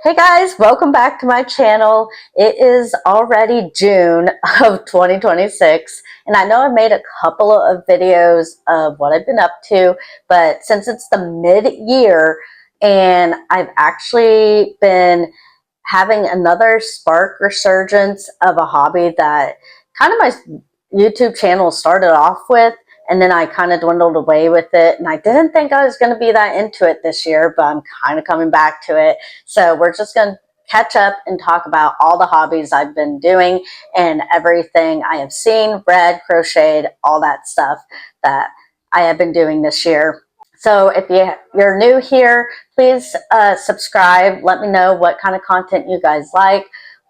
Hey guys, welcome back to my channel. It is already June of 2026, and I know I've made a couple of videos of what I've been up to, but since it's the mid-year and I've actually been having another spark resurgence of a hobby that kind of my YouTube channel started off with, and then I kind of dwindled away with it, and I didn't think I was going to be that into it this year, but I'm kind of coming back to it. So we're just going to catch up and talk about all the hobbies I've been doing and everything I have seen, read, crocheted, all that stuff that I have been doing this year. So if you're new here, please subscribe. Let me know what kind of content you guys like.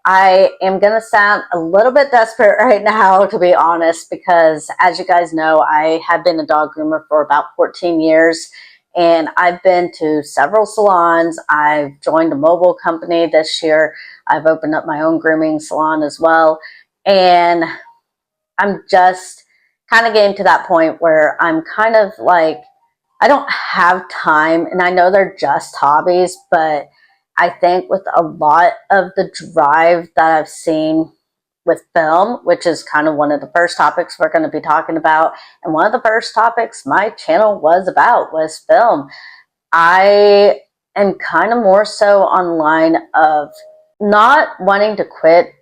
I am going to sound a little bit desperate right now, to be honest, because as you guys know, I have been a dog groomer for about 14 years, and I've been to several salons. I've joined a mobile company this year. I've opened up my own grooming salon as well, and I'm just kind of getting to that point where I'm kind of like, I don't have time, and I know they're just hobbies, but I think with a lot of the drive that I've seen with film, which is kind of one of the first topics we're going to be talking about, and one of the first topics my channel was about was film. I am kind of more so on line of not wanting to quit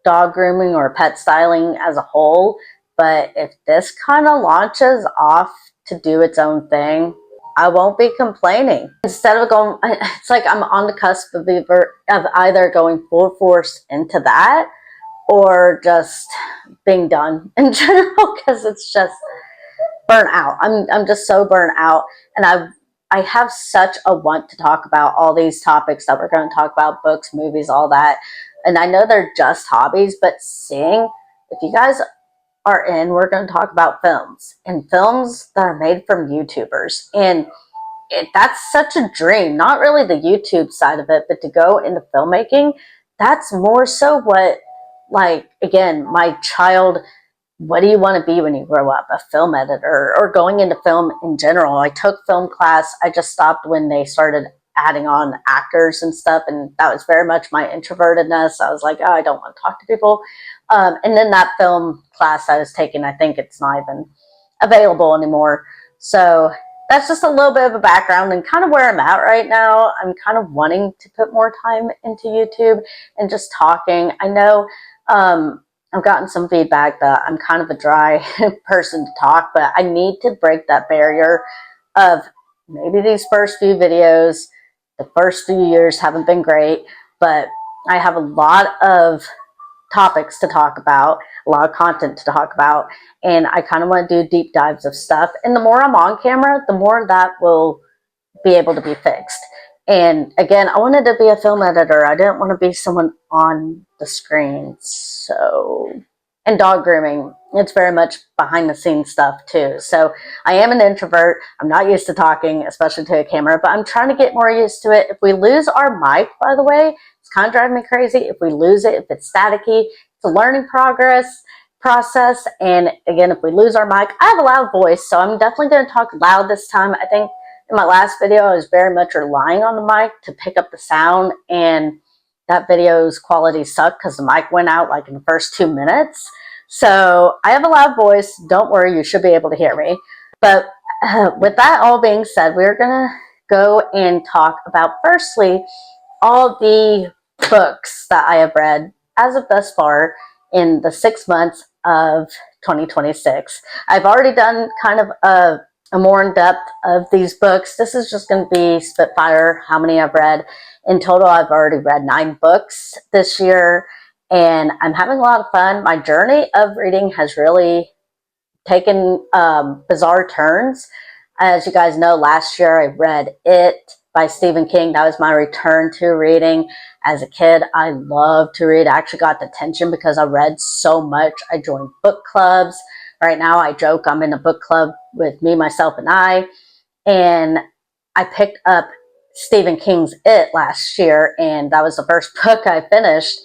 dog grooming or pet styling as a whole, but if this kind of launches off to do its own thing, I won't be complaining. Instead of going, it's like I'm on the cusp of either going full force into that or just being done in general, because it's just burnt out. I'm just so burnt out, and I have such a want to talk about all these topics that we're going to talk about, books, movies, all that. And I know they're just hobbies, but seeing, if you guys are in, we're going to talk about films and films that are made from YouTubers. And that's such a dream, not really the YouTube side of it, but to go into filmmaking. That's more so what, like, again, my child, what do you want to be when you grow up? A film editor, or going into film in general. I took film class. I just stopped when they started adding on actors and stuff, and that was very much my introvertedness. I was like, oh, I don't want to talk to people. And then that film class I was taking, I think it's not even available anymore. So that's just a little bit of a background and kind of where I'm at right now. I'm kind of wanting to put more time into YouTube and just talking. I know I've gotten some feedback that I'm kind of a dry person to talk, but I need to break that barrier of maybe these first few videos, the first few years haven't been great, but I have a lot of topics to talk about, a lot of content to talk about, and I kind of want to do deep dives of stuff. And the more I'm on camera, the more that will be able to be fixed. And again, I wanted to be a film editor. I didn't want to be someone on the screen. So, and dog grooming, it's very much behind the scenes stuff too. So I am an introvert. I'm not used to talking, especially to a camera, but I'm trying to get more used to it. If we lose our mic, by the way, it's kind of driving me crazy. If we lose it, if it's staticky, it's a learning process. And again, if we lose our mic, I have a loud voice, so I'm definitely going to talk loud this time. I think in my last video, I was very much relying on the mic to pick up the sound, and that video's quality sucked because the mic went out like in the first 2 minutes. So I have a loud voice. Don't worry, you should be able to hear me. But with that all being said, we're going to go and talk about, firstly, all the books that I have read as of thus far in the 6 months of 2026. I've already done kind of a more in depth of these books. This is just going to be Spitfire, how many I've read. In total, I've already read 9 books this year, and I'm having a lot of fun. My journey of reading has really taken bizarre turns. As you guys know, last year I read It by Stephen King. That was my return to reading. As a kid, I loved to read. I actually got detention because I read so much. I joined book clubs. Right now, I joke I'm in a book club with me, myself, and I. And I picked up Stephen King's It last year, and that was the first book I finished.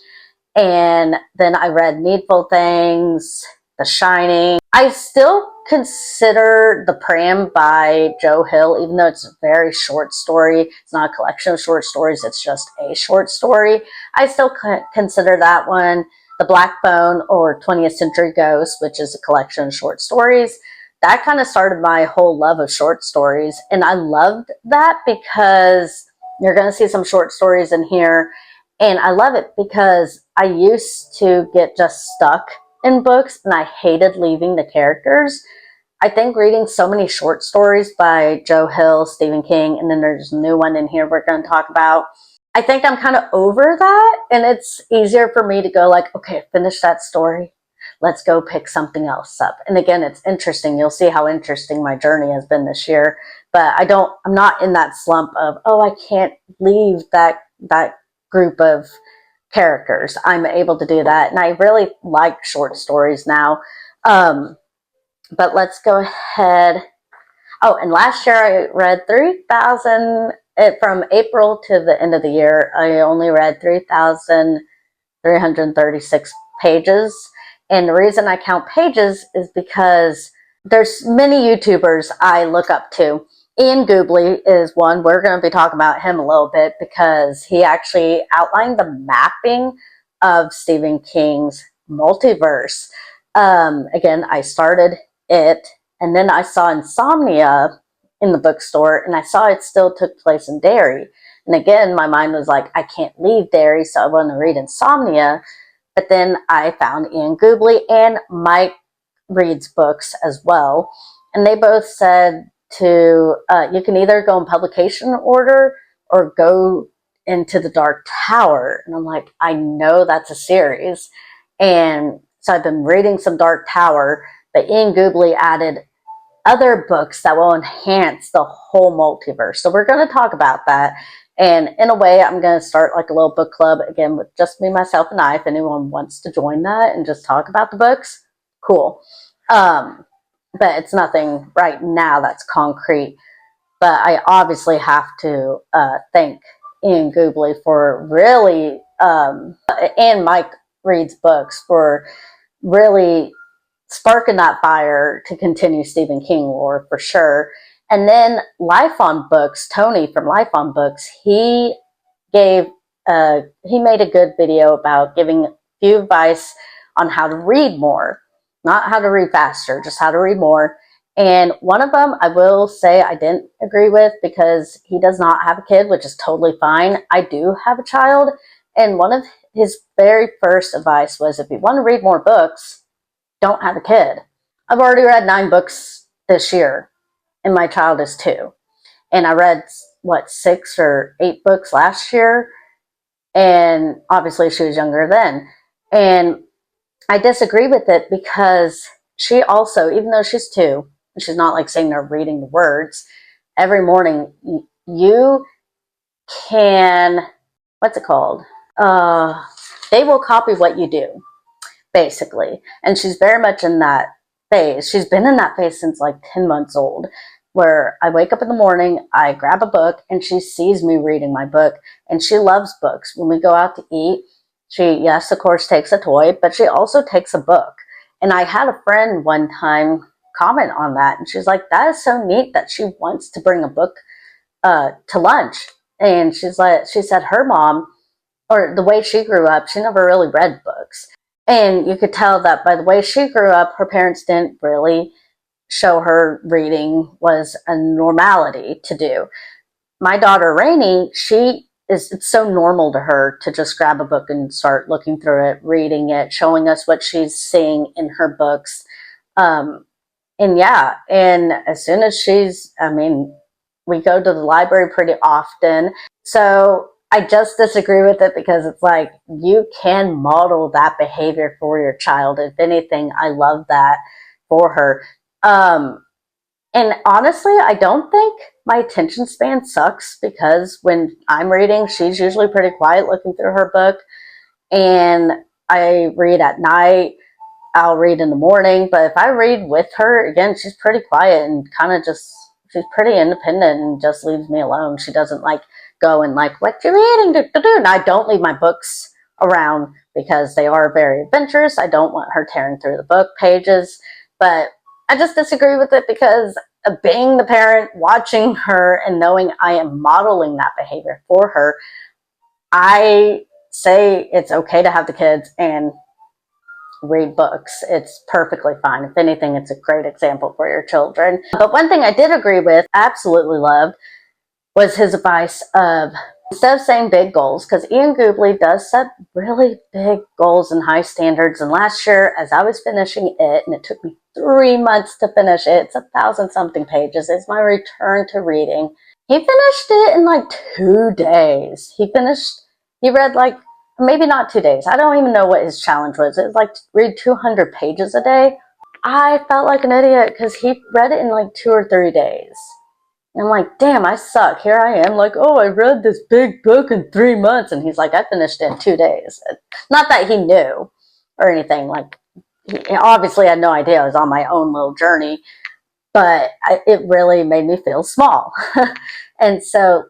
And then I read Needful Things, The Shining. I still consider The Pram by Joe Hill, even though it's a very short story, it's not a collection of short stories, it's just a short story, I still consider that one. The Black Bone, or 20th Century Ghost, which is a collection of short stories, that kind of started my whole love of short stories. And I loved that because you're going to see some short stories in here. And I love it because I used to get just stuck in books and I hated leaving the characters. I think reading so many short stories by Joe Hill, Stephen King, and then there's a new one in here we're going to talk about, I think I'm kind of over that, and it's easier for me to go like, okay, finish that story. Let's go pick something else up. And again, it's interesting. You'll see how interesting my journey has been this year. But I'm not in that slump of, oh, I can't leave that group of characters. I'm able to do that. And I really like short stories now. But let's go ahead. Oh, and last year I read 3,000, from April to the end of the year, I only read 3,336 pages. And the reason I count pages is because there's many YouTubers I look up to. Ian Goobley is one. We're going to be talking about him a little bit because he actually outlined the mapping of Stephen King's multiverse. Again, I started it, and then I saw Insomnia in the bookstore, and I saw it still took place in Derry. And again, my mind was like, I can't leave Derry, so I want to read Insomnia. But then I found Ian Goobley and Mike reads books as well. And they both said to, you can either go in publication order or go into the Dark Tower. And I'm like, I know that's a series. And so I've been reading some Dark Tower, but Ian Goobley added other books that will enhance the whole multiverse. So we're going to talk about that. And in a way, I'm going to start like a little book club, again, with just me, myself, and I. If anyone wants to join that and just talk about the books, cool. But it's nothing right now that's concrete. But I obviously have to thank Ian Goobley for really, and Mike reads books, for really sparking that fire to continue Stephen King lore for sure. And then Life on Books, Tony from Life on Books, he made a good video about giving a few advice on how to read more, not how to read faster, just how to read more. And one of them I will say I didn't agree with because he does not have a kid, which is totally fine. I do have a child, and one of his very first advice was, if you want to read more books, don't have a kid. I've already read 9 books this year, and my child is 2. And I read, 6 or 8 books last year, and obviously she was younger then. And I disagree with it because she also, even though she's 2, and she's not like sitting there reading the words, every morning you can, what's it called? They will copy what you do, basically. And she's very much in that phase. She's been in that phase since like 10 months old, where I wake up in the morning, I grab a book, and she sees me reading my book, and she loves books. When we go out to eat, she, yes, of course, takes a toy, but she also takes a book. And I had a friend one time comment on that, and she's like, that is so neat that she wants to bring a book to lunch. And she said her mom, or the way she grew up, she never really read books. And you could tell that by the way she grew up, her parents didn't really show her reading was a normality to do. My daughter, Rainey, it's so normal to her to just grab a book and start looking through it, reading it, showing us what she's seeing in her books. And yeah, and as soon as we go to the library pretty often. So I just disagree with it because it's like, you can model that behavior for your child. If anything, I love that for her. And honestly, I don't think my attention span sucks because when I'm reading, she's usually pretty quiet looking through her book. And I read at night, I'll read in the morning. But if I read with her, again, she's pretty quiet and kind of she's pretty independent and just leaves me alone. She doesn't like go and like, what you reading? And I don't leave my books around because they are very adventurous. I don't want her tearing through the book pages. But I just disagree with it because of being the parent, watching her and knowing I am modeling that behavior for her, I say it's okay to have the kids and read books. It's perfectly fine. If anything, it's a great example for your children. But one thing I did agree with, absolutely loved, was his advice of, instead of saying big goals, because Ian Goobley does set really big goals and high standards. And last year, as I was finishing it, and it took me 3 months to finish it, it's 1,000-something pages, it's my return to reading. He finished it in like 2 days. He read like, maybe not 2 days. I don't even know what his challenge was. It was like read 200 pages a day. I felt like an idiot because he read it in like 2 or 3 days. And I'm like, damn, I suck. Here I am like, oh, I read this big book in 3 months. And he's like, I finished it in 2 days. Not that he knew or anything. Like, he obviously had no idea I was on my own little journey. But it really made me feel small. And so,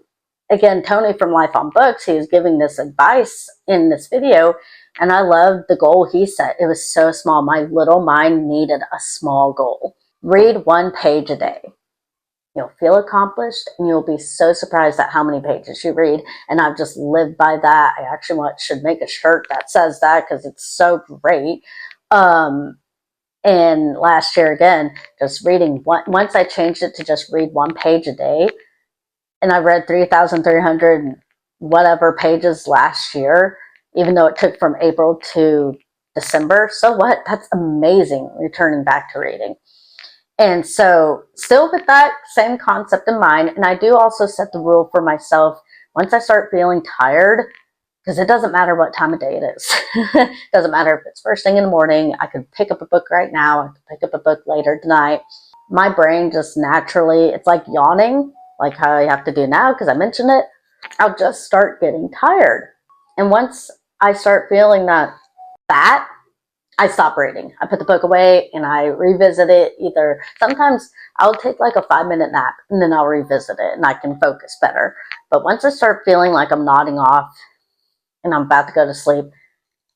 again, Tony from Life on Books, he was giving this advice in this video. And I loved the goal he set. It was so small. My little mind needed a small goal. Read 1 page a day. You'll feel accomplished, and you'll be so surprised at how many pages you read. And I've just lived by that. I actually should make a shirt that says that because it's so great. And last year, again, just reading, once I changed it to just read 1 page a day, and I read 3,300 whatever pages last year, even though it took from April to December. So what? That's amazing, returning back to reading. And so still with that same concept in mind, and I do also set the rule for myself, once I start feeling tired, because it doesn't matter what time of day it is. It doesn't matter if it's first thing in the morning. I could pick up a book right now. I could pick up a book later tonight. My brain just naturally, it's like yawning, like how I have to do now because I mentioned it. I'll just start getting tired. And once I start feeling that, I stop reading. I put the book away and I revisit it. Either sometimes I'll take like a 5-minute nap and then I'll revisit it and I can focus better. But once I start feeling like I'm nodding off and I'm about to go to sleep,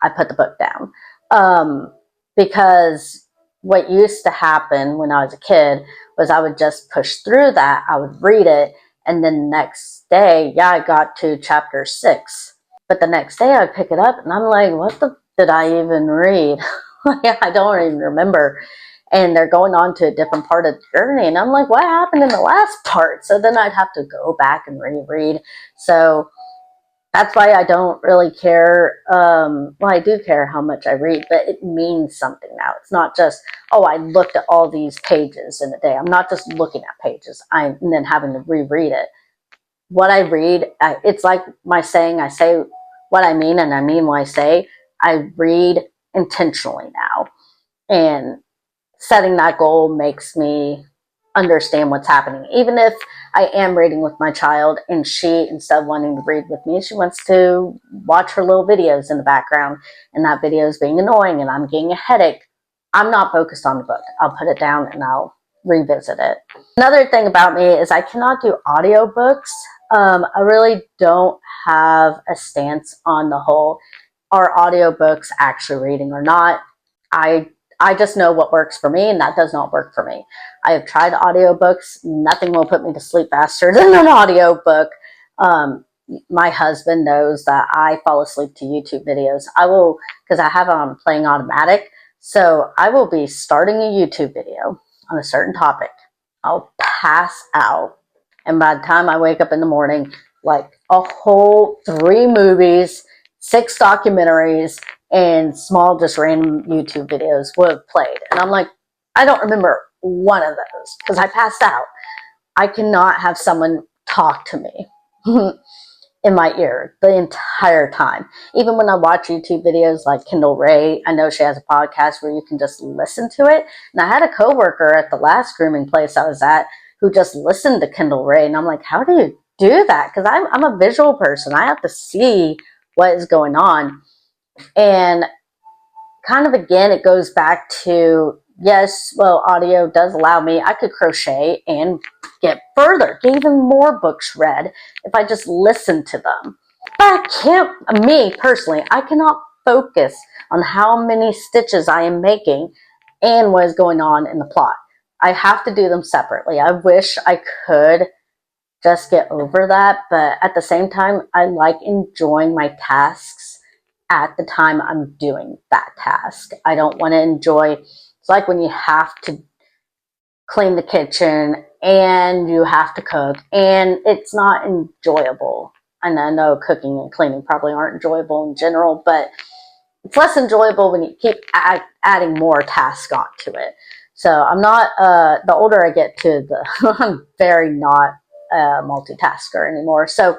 I put the book down. Because what used to happen when I was a kid was I would just push through that. I would read it. And then the next day, I got to chapter 6. But the next day I'd pick it up and I'm like, what the did I even read? I don't even remember. And they're going on to a different part of the journey. And I'm like, what happened in the last part? So then I'd have to go back and reread. So that's why I don't really care. Well, I do care how much I read, but it means something now. It's not just, oh, I looked at all these pages in a day. I'm not just looking at pages and then having to reread it. What I read, it's like my saying, I say what I mean and I mean what I say. I read intentionally now, and setting that goal makes me understand what's happening. Even if I am reading with my child and she, instead of wanting to read with me, she wants to watch her little videos in the background and that video is being annoying and I'm getting a headache, I'm not focused on the book. I'll put it down and I'll revisit it. Another thing about me is I cannot do audiobooks. I really don't have a stance on the whole are audiobooks actually reading or not. I just know what works for me, and that does not work for me. I have tried audiobooks. Nothing will put me to sleep faster than an audiobook. My husband knows that I fall asleep to YouTube videos. I will, because I have playing automatic, so I will be starting a YouTube video on a certain topic. I'll pass out, and by the time I wake up in the morning, like a whole 3 movies, 6 documentaries, and small, just random YouTube videos would have played. And I'm like, I don't remember one of those because I passed out. I cannot have someone talk to me in my ear the entire time. Even when I watch YouTube videos like Kendall Ray, I know she has a podcast where you can just listen to it. And I had a coworker at the last grooming place I was at who just listened to Kendall Ray. And I'm like, how do you do that? Because I'm a visual person. I have to see what is going on. And kind of again, it goes back to, yes, well, audio does allow me, I could crochet and get further, get even more books read if I just listen to them. But I can't, me personally, I cannot focus on how many stitches I am making and what is going on in the plot. I have to do them separately. I wish I could just get over that, but at the same time, I like enjoying my tasks at the time I'm doing that task. I don't want to enjoy, it's like when you have to clean the kitchen and you have to cook and it's not enjoyable. And I know cooking and cleaning probably aren't enjoyable in general, but it's less enjoyable when you keep adding more tasks onto it. So I'm not, the older I get to, I'm very not a multitasker anymore. So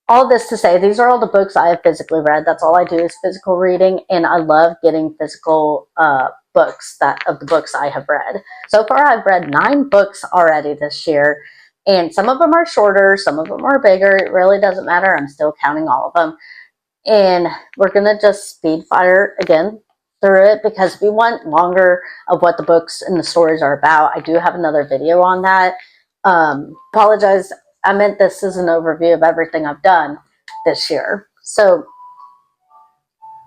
all this to say, these are all the books I have physically read. That's all I do is physical reading, and I love getting physical books of the books I have read. So far, I've read 9 books already this year, and some of them are shorter, some of them are bigger. It really doesn't matter. I'm still counting all of them. And we're going to just speed fire again through it because we want longer of what the books and the stories are about. I do have another video on that. Apologize. I meant this is an overview of everything I've done this year. So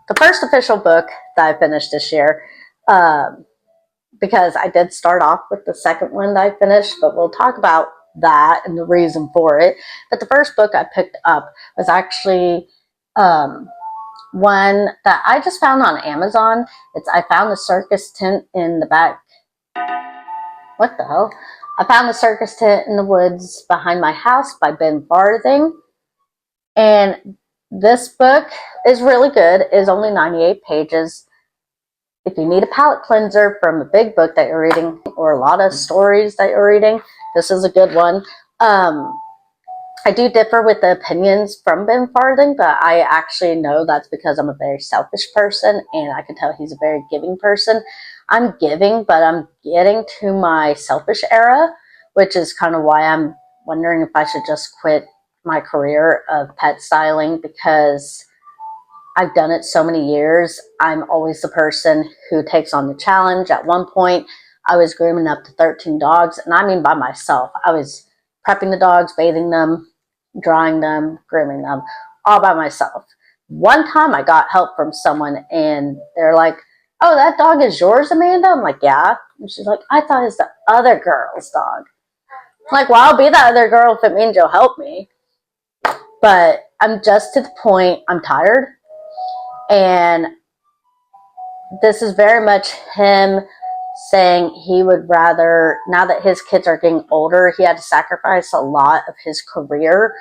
the first official book that I finished this year, because I did start off with the second one that I finished, but we'll talk about that and the reason for it. But the first book I picked up was actually one that I just found on Amazon. I found the circus tent in the back. What the hell? I found the circus tent in the woods behind my house by Ben Farthing. And this book is really good. It is only 98 pages. If you need a palate cleanser from a big book that you're reading or a lot of stories that you're reading, this is a good one. I do differ with the opinions from Ben Farthing, but I actually know that's because I'm a very selfish person, and I can tell he's a very giving person. I'm giving, but I'm getting to my selfish era, which is kind of why I'm wondering if I should just quit my career of pet styling, because I've done it so many years. I'm always the person who takes on the challenge. At one point, I was grooming up to 13 dogs, and I mean by myself. I was prepping the dogs, bathing them, drying them, grooming them, all by myself. One time I got help from someone, and they're like, "Oh, that dog is yours, Amanda?" I'm like, "Yeah." And she's like, "I thought it was the other girl's dog." I'm like, "Well, I'll be that other girl if it means you'll help me." But I'm just to the point, I'm tired. And this is very much him saying he would rather, now that his kids are getting older, he had to sacrifice a lot of his career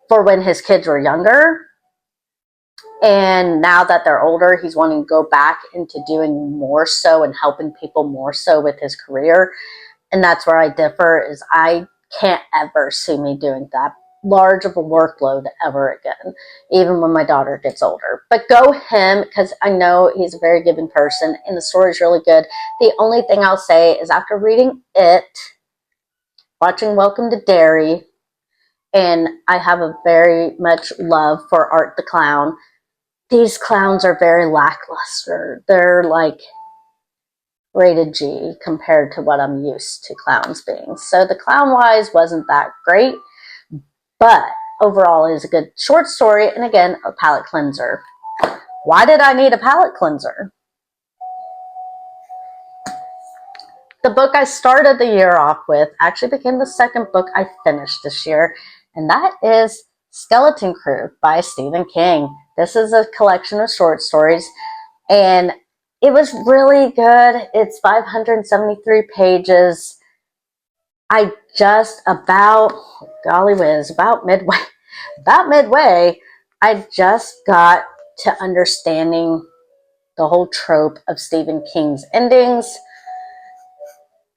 for when his kids were younger. And now that they're older, he's wanting to go back into doing more so and helping people more so with his career. And that's where I differ, is I can't ever see me doing that large of a workload ever again, even when my daughter gets older. But go him, because I know he's a very giving person and the story's really good. The only thing I'll say is after reading it, watching Welcome to Derry, and I have a very much love for Art the Clown, these clowns are very lackluster. They're like rated G compared to what I'm used to clowns being. So the clown-wise wasn't that great, but overall it is a good short story, and again, a palate cleanser. Why did I need a palate cleanser? The book I started the year off with actually became the second book I finished this year, and that is Skeleton Crew by Stephen King. This is a collection of short stories, and it was really good. It's 573 pages. I just golly whiz, about midway, I just got to understanding the whole trope of Stephen King's endings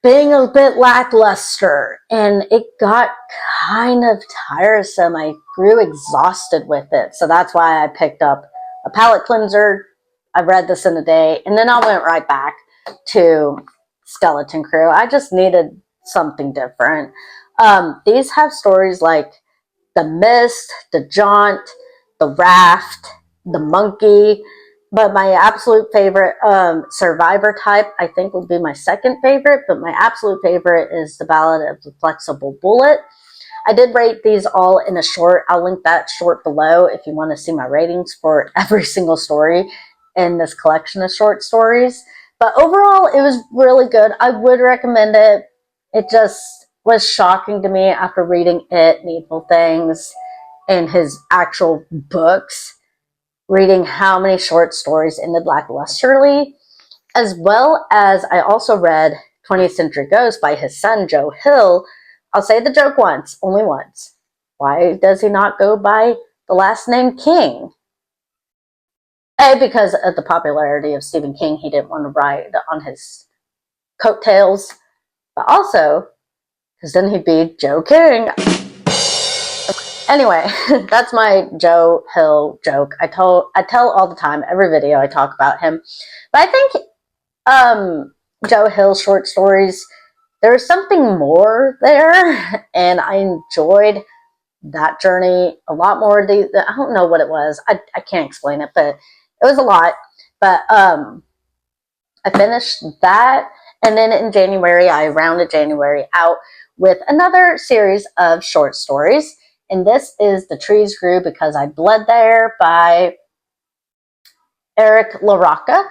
being a bit lackluster, and it got kind of tiresome. I grew exhausted with it, so that's why I picked up a palate cleanser. I read this in a day, and then I went right back to Skeleton Crew. I just needed something different. These have stories like The Mist, The Jaunt, The Raft, The Monkey, but my absolute favorite, Survivor Type, I think would be my second favorite, but my absolute favorite is The Ballad of the Flexible Bullet. I did rate these all in a short. I'll link that short below if you want to see my ratings for every single story in this collection of short stories. But overall, it was really good. I would recommend it. It just was shocking to me after reading It, Needful Things, and his actual books, reading how many short stories ended lacklusterly, as well as I also read 20th Century Ghost by his son, Joe Hill. I'll say the joke once, only once. Why does he not go by the last name King? A, because of the popularity of Stephen King, he didn't want to ride on his coattails, but also because then he'd be Joe King. Anyway, that's my Joe Hill joke. I tell all the time, every video I talk about him. But I think Joe Hill's short stories, there's something more there, and I enjoyed that journey a lot more. I don't know what it was. I can't explain it, but it was a lot. But I finished that, and then in January, I rounded January out with another series of short stories. And this is The Trees Grew Because I Bled There by Eric LaRocca.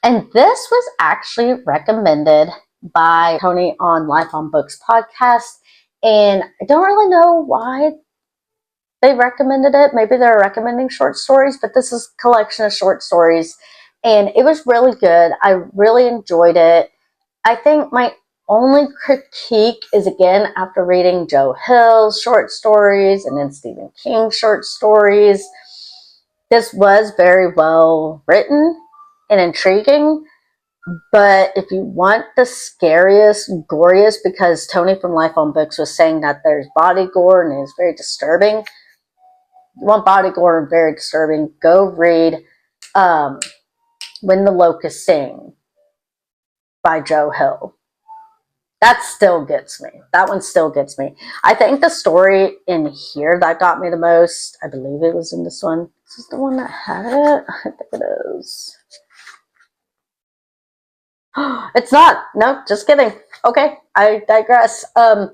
And this was actually recommended by Tony on Life on Books podcast. And I don't really know why they recommended it. Maybe they're recommending short stories, but this is a collection of short stories. And it was really good. I really enjoyed it. I think my only critique is, again, after reading Joe Hill's short stories and then Stephen King's short stories, this was very well written and intriguing. But if you want the scariest, goriest, because Tony from Life on Books was saying that there's body gore and it's very disturbing. If you want body gore and very disturbing, go read When the Locusts Sing by Joe Hill. That still gets me. That one still gets me. I think the story in here that got me the most, I believe it was in this one. Is this the one that had it? I think it is. It's not. No, just kidding. Okay, I digress. I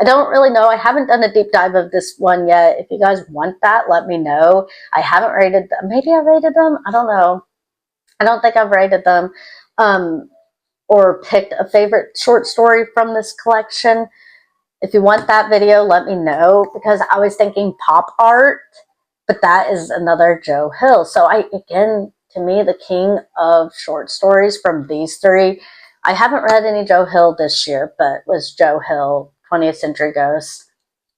don't really know. I haven't done a deep dive of this one yet. If you guys want that, let me know. I haven't rated them. Maybe I rated them. I don't know. I don't think I've rated them. Or picked a favorite short story from this collection. If you want that video, let me know, because I was thinking pop art, but that is another Joe Hill. So again, to me, the king of short stories from these three. I haven't read any Joe Hill this year, but was Joe Hill, 20th Century Ghost.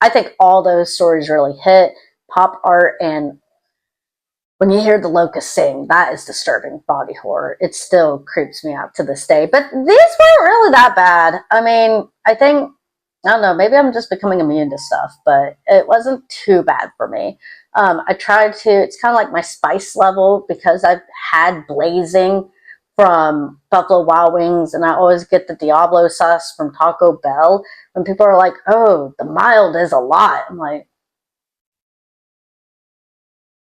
I think all those stories really hit. Pop art, and when you hear the locusts sing, that is disturbing body horror. It still creeps me out to this day. But these weren't really that bad. I mean, I think, I don't know, maybe I'm just becoming immune to stuff, but it wasn't too bad for me. I tried to, it's kind of like my spice level, because I've had blazing from Buffalo Wild Wings, and I always get the Diablo sauce from Taco Bell. When people are like, oh, the mild is a lot. I'm like,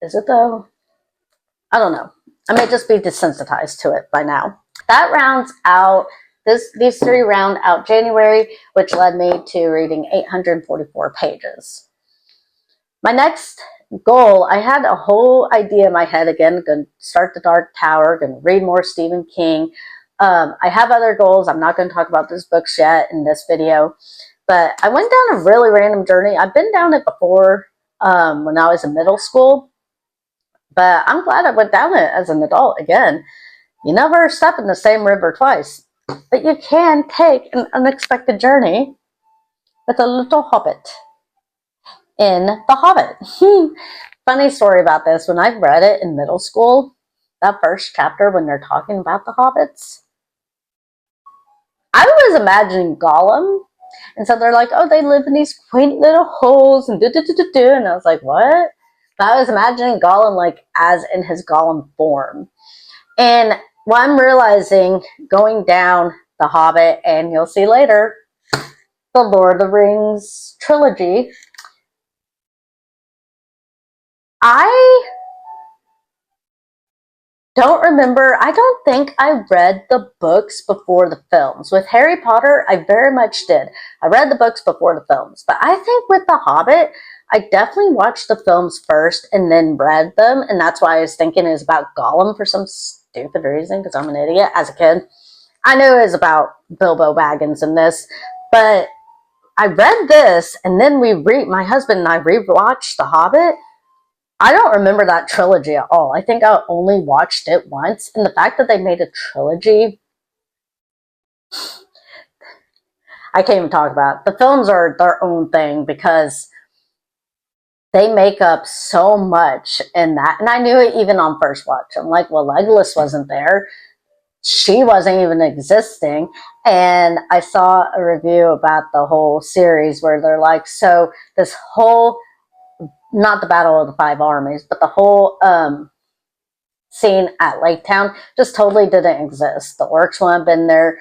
is it though? I don't know. I may just be desensitized to it by now. That rounds out, these three round out January, which led me to reading 844 pages. My next goal, I had a whole idea in my head. Again, going to start The Dark Tower, going to read more Stephen King. I have other goals. I'm not going to talk about those books yet in this video, but I went down a really random journey. I've been down it before when I was in middle school. But I'm glad I went down it as an adult again. You never step in the same river twice, but you can take an unexpected journey with a little hobbit in The Hobbit. Funny story about this. When I read it in middle school, that first chapter when they're talking about the hobbits, I was imagining Gollum. And so they're like, oh, they live in these quaint little holes and do-do-do-do-do. And I was like, what? But I was imagining Gollum like as in his Gollum form. And what I'm realizing going down The Hobbit, and you'll see later, the Lord of the Rings trilogy, I don't remember. I don't think I read the books before the films. With Harry Potter, I very much did. I read the books before the films. But I think with The Hobbit, I definitely watched the films first and then read them. And that's why I was thinking it was about Gollum for some stupid reason, because I'm an idiot as a kid. I knew it was about Bilbo Baggins in this, but I read this, and then my husband and I rewatched The Hobbit. I don't remember that trilogy at all. I think I only watched it once, and the fact that they made a trilogy, I can't even talk about it. The films are their own thing because they make up so much in that. And I knew it even on first watch. I'm like, well, Legolas wasn't there. She wasn't even existing. And I saw a review about the whole series where they're like, so this whole, not the Battle of the Five Armies, but the whole scene at Lake Town just totally didn't exist. The orcs wouldn't have been there.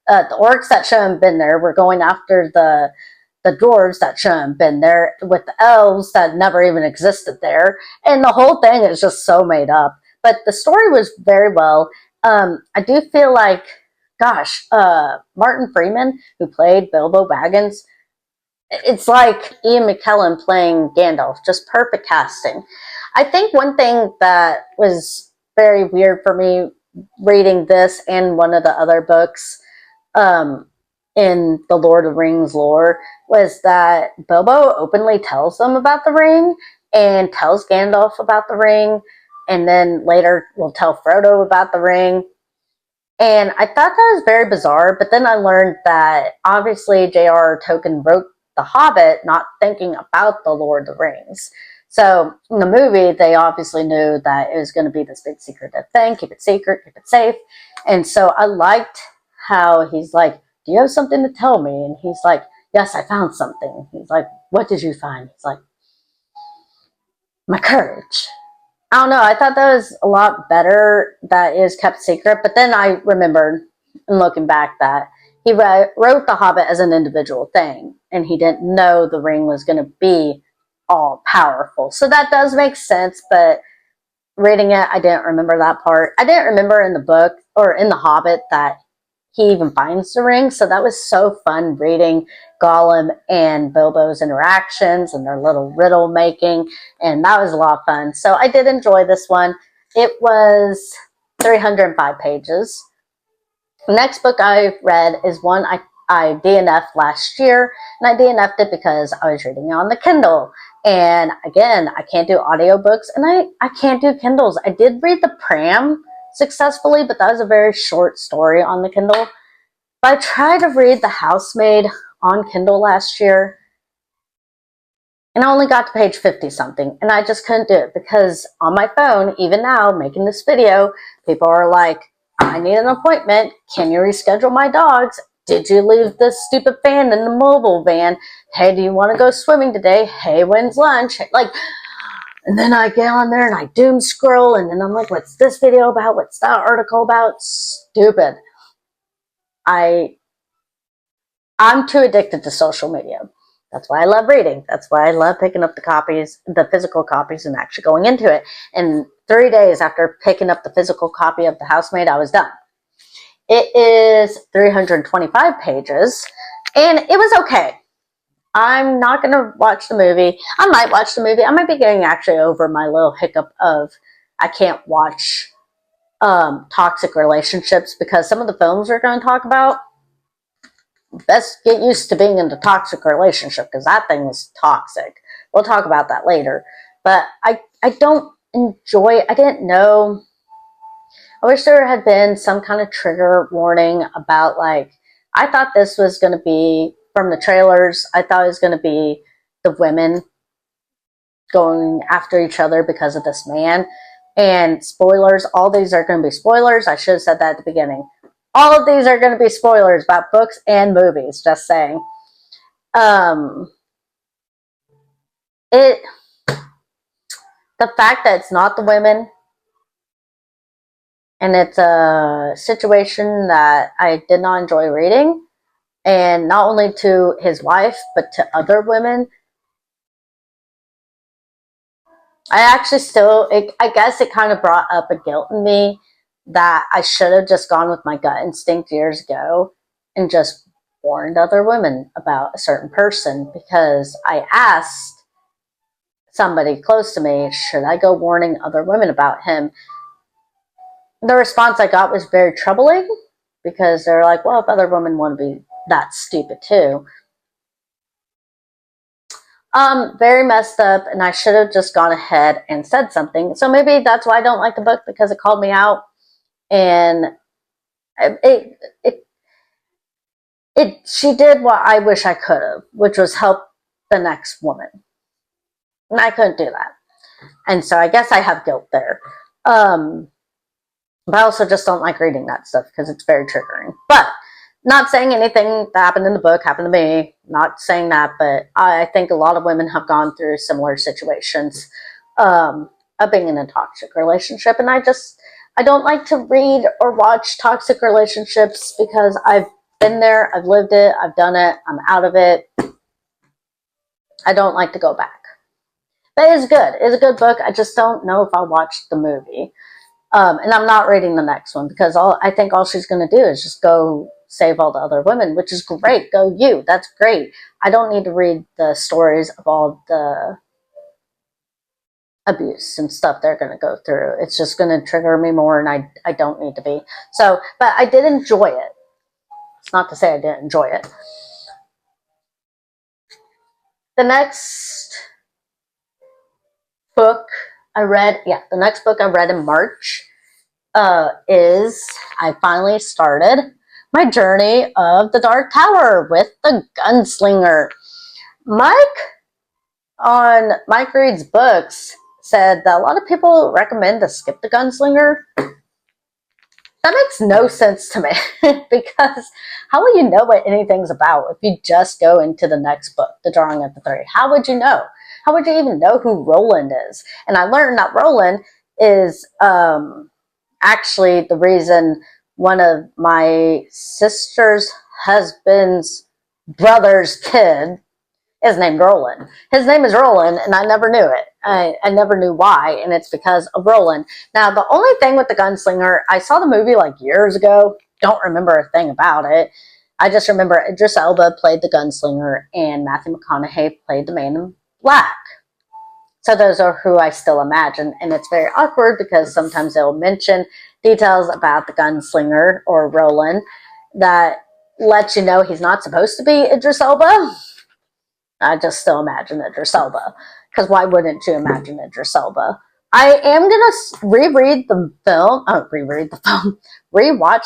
The orcs that shouldn't have been there were going after the dwarves that shouldn't have been there with the elves that never even existed there. And the whole thing is just so made up. But the story was very well. I do feel like, gosh, Martin Freeman, who played Bilbo Baggins, it's like Ian McKellen playing Gandalf, just perfect casting. I think one thing that was very weird for me reading this and one of the other books in the Lord of the Rings lore was that Bilbo openly tells them about the ring and tells Gandalf about the ring, and then later will tell Frodo about the ring. And I thought that was very bizarre, but then I learned that obviously J.R.R. Tolkien wrote The Hobbit not thinking about the Lord of the Rings. So in the movie, they obviously knew that it was going to be this big secretive thing, keep it secret, keep it safe. And so I liked how he's like, do you have something to tell me? And he's like, yes, I found something. He's like, what did you find? He's like, my courage. I don't know. I thought that was a lot better that is kept secret. But then I remembered, in looking back, that he wrote The Hobbit as an individual thing, and he didn't know the ring was going to be all powerful. So that does make sense, but reading it, I didn't remember that part. I didn't remember in the book or in The Hobbit that he even finds the ring. So that was so fun reading Gollum and Bilbo's interactions and their little riddle making. And that was a lot of fun. So I did enjoy this one. It was 305 pages. The next book I read is one I DNF'd last year. And I DNF'd it because I was reading it on the Kindle. And again, I can't do audiobooks and I can't do Kindles. I did read The Pram successfully, but that was a very short story on the Kindle. But I tried to read The Housemaid on Kindle last year, and I only got to page 50 something, and I just couldn't do it because on my phone, even now, making this video, people are like, I need an appointment. Can you reschedule my dogs? Did you leave this stupid fan in the mobile van? Hey, do you want to go swimming today? Hey, when's lunch? Like, and then I get on there and I doom scroll, and then I'm like, what's this video about? What's that article about? Stupid. I'm too addicted to social media. That's why I love reading. That's why I love picking up the copies, the physical copies, and actually going into it. And 3 days after picking up the physical copy of The Housemaid, I was done. It is 325 pages, and it was okay. I'm not going to watch the movie. I might watch the movie. I might be getting actually over my little hiccup of I can't watch toxic relationships because some of the films we're going to talk about, best get used to being in a toxic relationship because that thing was toxic. We'll talk about that later. But I don't enjoy, I didn't know, I wish there had been some kind of trigger warning about like, I thought this was going to be, from the trailers, I thought it was going to be the women going after each other because of this man. And spoilers, all these are going to be spoilers. I should have said that at the beginning. All of these are going to be spoilers about books and movies, just saying. The fact that it's not the women, and it's a situation that I did not enjoy reading, and not only to his wife, but to other women. I actually still, I guess it kind of brought up a guilt in me that I should have just gone with my gut instinct years ago and just warned other women about a certain person, because I asked somebody close to me, should I go warning other women about him? The response I got was very troubling, because they're like, well, if other women want to be that stupid too. Very messed up, and I should have just gone ahead and said something. So maybe that's why I don't like the book, because it called me out, and she did what I wish I could have, which was help the next woman, and I couldn't do that. And so I guess I have guilt there. But I also just don't like reading that stuff because it's very triggering. But not saying anything that happened in the book happened to me. Not saying that, but I think a lot of women have gone through similar situations of being in a toxic relationship. And I don't like to read or watch toxic relationships because I've been there, I've lived it, I've done it, I'm out of it. I don't like to go back. But it's good. It's a good book. I just don't know if I'll watch the movie. And I'm not reading the next one because I think all she's going to do is just go save all the other women, which is great. Go you. That's great. I don't need to read the stories of all the abuse and stuff they're going to go through. It's just going to trigger me more, and I don't need to be. So, but I did enjoy it. It's not to say I didn't enjoy it. The next book I read in March is I finally started my journey of the Dark Tower with the Gunslinger. Mike Reed's books said that a lot of people recommend to skip the Gunslinger. That makes no sense to me because how will you know what anything's about if you just go into the next book, The Drawing of the Three? How would you know? How would you even know who Roland is? And I learned that Roland is actually the reason one of my sister's husband's brother's kid is named Roland. His name is Roland, and I never knew it. I never knew why, and it's because of Roland. Now, the only thing with the Gunslinger, I saw the movie like years ago. Don't remember a thing about it. I just remember Idris Elba played the Gunslinger, and Matthew McConaughey played the Man in Black. So those are who I still imagine, and it's very awkward because sometimes they'll mention details about the Gunslinger or Roland that lets you know he's not supposed to be Idris Elba. I just still imagine Idris Elba, because why wouldn't you imagine Idris Elba? I am gonna rewatch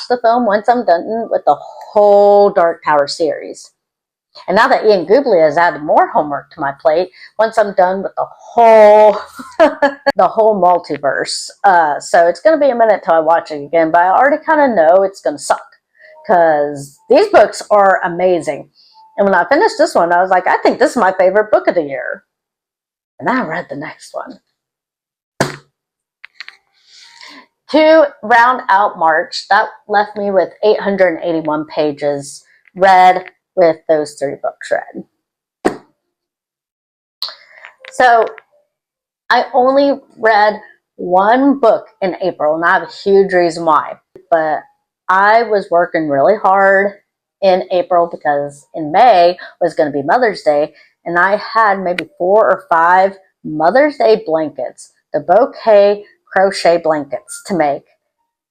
the film once I'm done with the whole Dark Tower series. And now that Ian Goobly has added more homework to my plate, once I'm done with the whole multiverse, so it's gonna be a minute till I watch it again. But I already kind of know it's gonna suck because these books are amazing. And when I finished this one, I was like, I think this is my favorite book of the year. And I read the next one. To round out March, that left me with 881 pages read with those 3 books read. So I only read 1 book in April, and I have a huge reason why. But I was working really hard in April because in May was going to be Mother's Day, and I had maybe 4 or 5 Mother's Day blankets, the bouquet crochet blankets to make.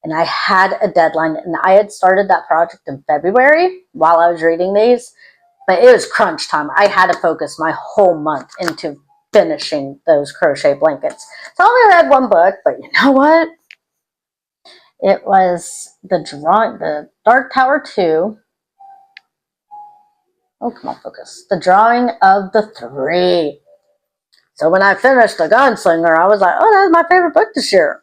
And I had a deadline, and I had started that project in February while I was reading these, but it was crunch time. I had to focus my whole month into finishing those crochet blankets. So I only read 1 book, but you know what? It was the Dark Tower 2. Oh, come on, focus. The Drawing of the Three. So when I finished The Gunslinger, I was like, oh, that's my favorite book this year.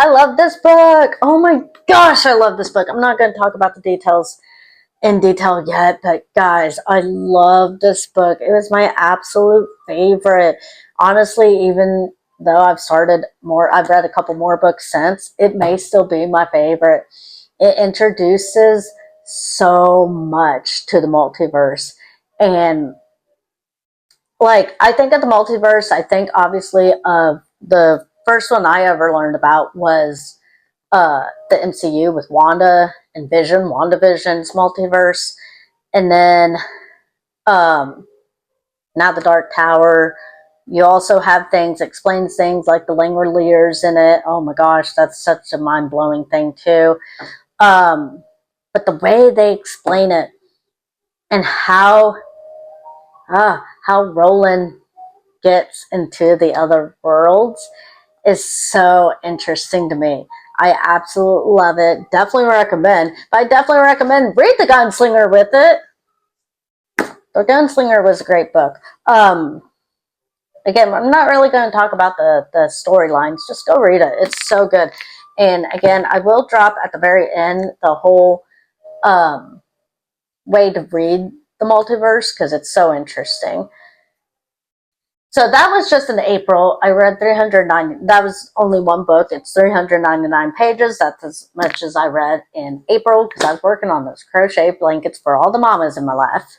I love this book. Oh my gosh, I love this book. I'm not going to talk about the details in detail yet, but guys, I love this book. It was my absolute favorite. Honestly, even though I've read a couple more books since, it may still be my favorite. It introduces so much to the multiverse. And like, I think of the multiverse, I think obviously of the first one I ever learned about was the MCU with Wanda and Vision, WandaVision's multiverse. And then now the Dark Tower, You also have things, explains things like the Langoliers in it. Oh my gosh, that's such a mind-blowing thing too. But the way they explain it and how Roland gets into the other worlds is so interesting to me. I absolutely love it. Definitely recommend. But I definitely recommend read The Gunslinger with it. The Gunslinger was a great book. Again, I'm not really going to talk about the storylines. Just go read it. It's so good. And again, I will drop at the very end the whole way to read the multiverse because it's so interesting. So that was just in April. I read 390. That was only one book. It's 399 pages. That's as much as I read in April because I was working on those crochet blankets for all the mamas in my life.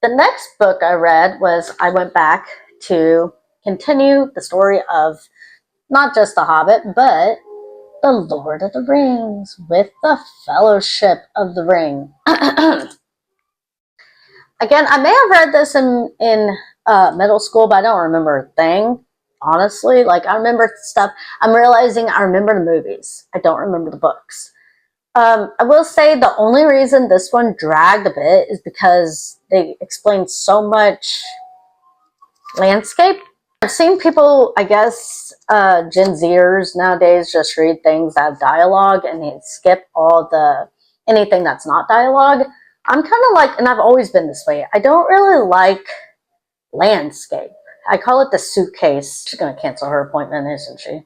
The next book I read was I went back to continue the story of not just The Hobbit, but The Lord of the Rings with the Fellowship of the Ring. Again, I may have read this in middle school, but I don't remember a thing, honestly. Like, I remember stuff. I'm realizing I remember the movies. I don't remember the books. I will say the only reason this one dragged a bit is because they explained so much landscape. I've seen people, I guess, Gen Zers nowadays just read things as dialogue and they skip anything that's not dialogue. I'm kind of like, and I've always been this way, I don't really like landscape. I call it the suitcase. She's going to cancel her appointment, isn't she?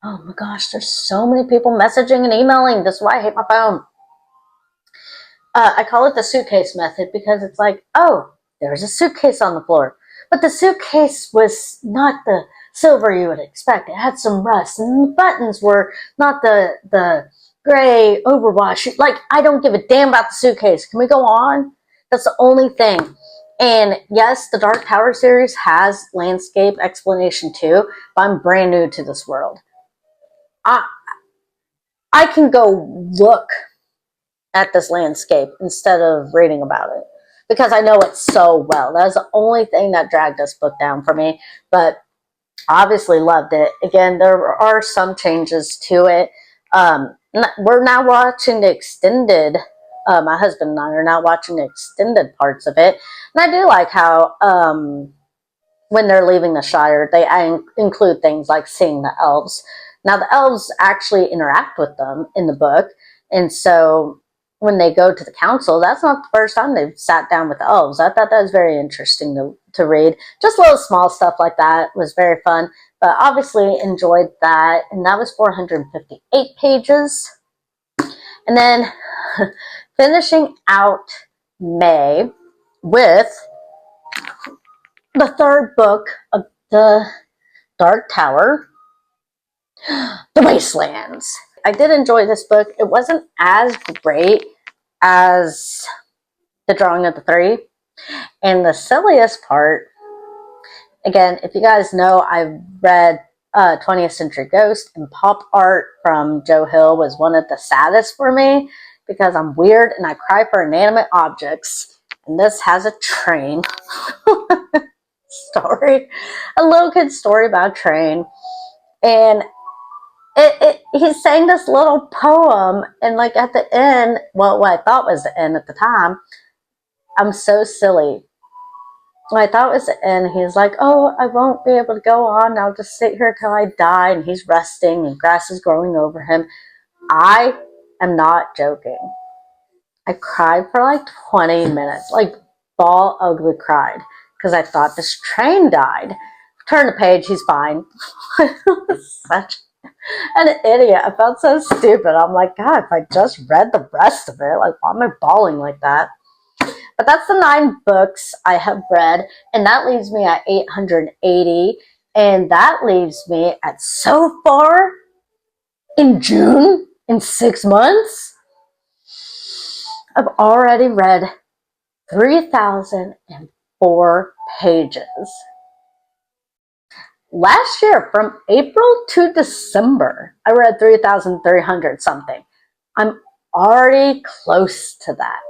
Oh my gosh, there's so many people messaging and emailing. This is why I hate my phone. I call it the suitcase method because it's like, oh, there's a suitcase on the floor. But the suitcase was not the silver you would expect. It had some rust, and the buttons were not the gray overwash. Like, I don't give a damn about the suitcase. Can we go on? That's the only thing. And yes, the Dark Tower series has landscape explanation too, but I'm brand new to this world. I can go look at this landscape instead of reading about it because I know it so well. That's the only thing that dragged this book down for me, but obviously loved it. Again, there are some changes to it. We're now watching the extended, my husband and I are now watching the extended parts of it, and I do like how when they're leaving the Shire, they include things like seeing the elves. Now, the elves actually interact with them in the book, and so when they go to the council, that's not the first time they've sat down with the elves. I thought that was very interesting to read. Just little small stuff like that was very fun, but obviously enjoyed that, and that was 458 pages. And then finishing out May with the third book of the Dark Tower, The Wastelands. I did enjoy this book. It wasn't as great as The Drawing of the Three. And the silliest part, again, if you guys know, I've read 20th Century Ghost, and pop art from Joe Hill was one of the saddest for me because I'm weird and I cry for inanimate objects. And this has a train story, a little kid's story about a train. And he's saying this little poem, and like at the end, well, what I thought was the end at the time, I'm so silly. What I thought was the end, he's like, oh, I won't be able to go on. I'll just sit here till I die. And he's resting and grass is growing over him. I am not joking. I cried for like 20 minutes, like ball ugly cried because I thought this train died. Turn the page, he's fine. Such an idiot. I felt so stupid. I'm like, God, if I just read the rest of it, like, why am I bawling like that? But that's the 9 books I have read, and that leaves me at 880, and that leaves me at, so far, in June, in 6 months, I've already read 3,004 pages. Last year, from April to December, I read 3,300 something. I'm already close to that.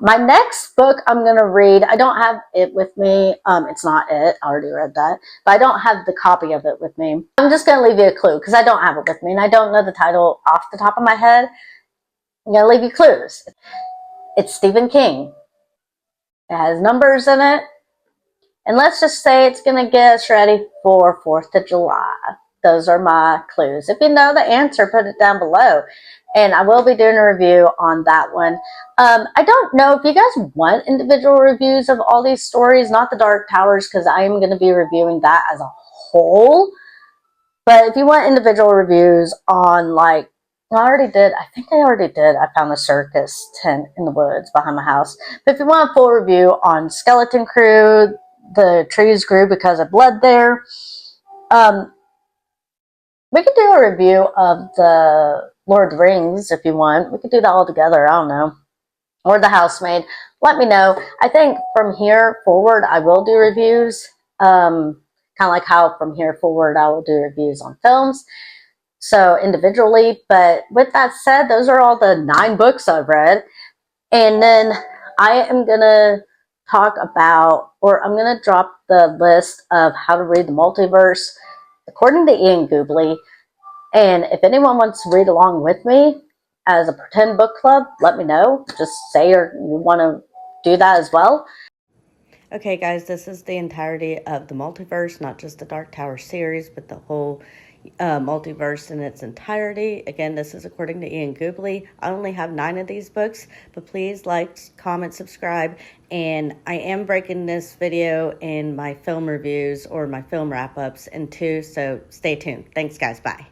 My next book I'm going to read, I don't have it with me. It's not it. I already read that. But I don't have the copy of it with me. I'm just going to leave you a clue because I don't have it with me and I don't know the title off the top of my head. I'm going to leave you clues. It's Stephen King. It has numbers in it. And let's just say it's going to get us ready for 4th of July. Those are my clues. If you know the answer, put it down below. And I will be doing a review on that one. I don't know if you guys want individual reviews of all these stories, not the Dark Towers, because I am going to be reviewing that as a whole. But if you want individual reviews on, like, I already did. I think I already did. I found the circus tent in the woods behind my house. But if you want a full review on Skeleton Crew, the trees grew because of blood there. We could do a review of the Lord of the Rings if you want. We could do that all together. I don't know. Or the Housemaid. Let me know. I think from here forward, I will do reviews. Kind of like how from here forward, I will do reviews on films. So individually. But with that said, those are all the 9 books I've read. And then I am going to talk about, or I'm going to drop the list of how to read the multiverse according to Ian Goobley. And if anyone wants to read along with me as a pretend book club, let me know. Just say you want to do that as well. Okay, guys, this is the entirety of the multiverse, not just the Dark Tower series, but the whole multiverse in its entirety. Again, this is according to Ian Goobley. I only have 9 of these books, but please like, comment, subscribe, and I am breaking this video in my film reviews or my film wrap-ups in 2, so stay tuned. Thanks, guys. Bye.